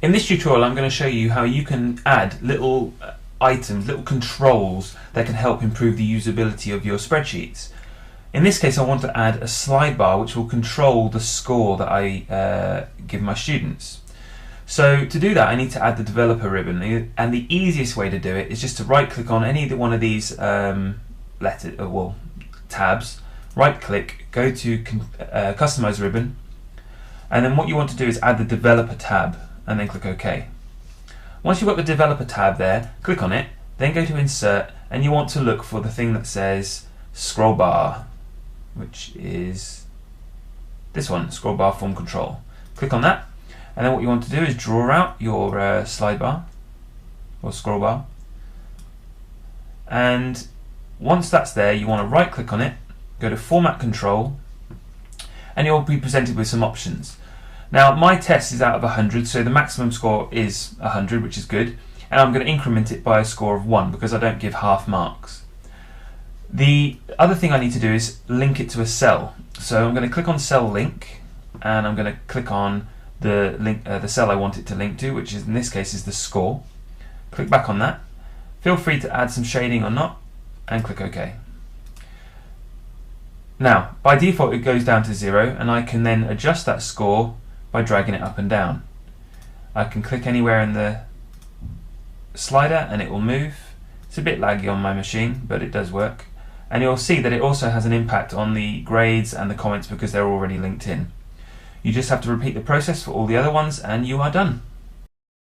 In this tutorial I'm going to show you how you can add little items, little controls that can help improve the usability of your spreadsheets. In this case I want to add a slide bar which will control the score that I give my students. So to do that I need to add the developer ribbon, and the easiest way to do it is just to right click on any one of these tabs, right click, go to customize ribbon, and then what you want to do is add the developer tab and then click OK. Once you've got the developer tab there, click on it, then go to insert, and you want to look for the thing that says scroll bar, which is this one, scroll bar form control. Click on that, and then what you want to do is draw out your slide bar or scroll bar, and once that's there you want to right click on it, go to format control, and you'll be presented with some options. Now my test is out of 100, so the maximum score is 100, which is good, and I'm going to increment it by a score of 1 because I don't give half marks. The other thing I need to do is link it to a cell, so I'm going to click on cell link, and I'm going to click on the link, the cell I want it to link to, which is in this case is the score. Click back on that, feel free to add some shading or not, and click OK. Now by default it goes down to 0, and I can then adjust that score by dragging it up and down. I can click anywhere in the slider and it will move. It's a bit laggy on my machine, but it does work. And you'll see that it also has an impact on the grades and the comments because they're already linked in. You just have to repeat the process for all the other ones and you are done.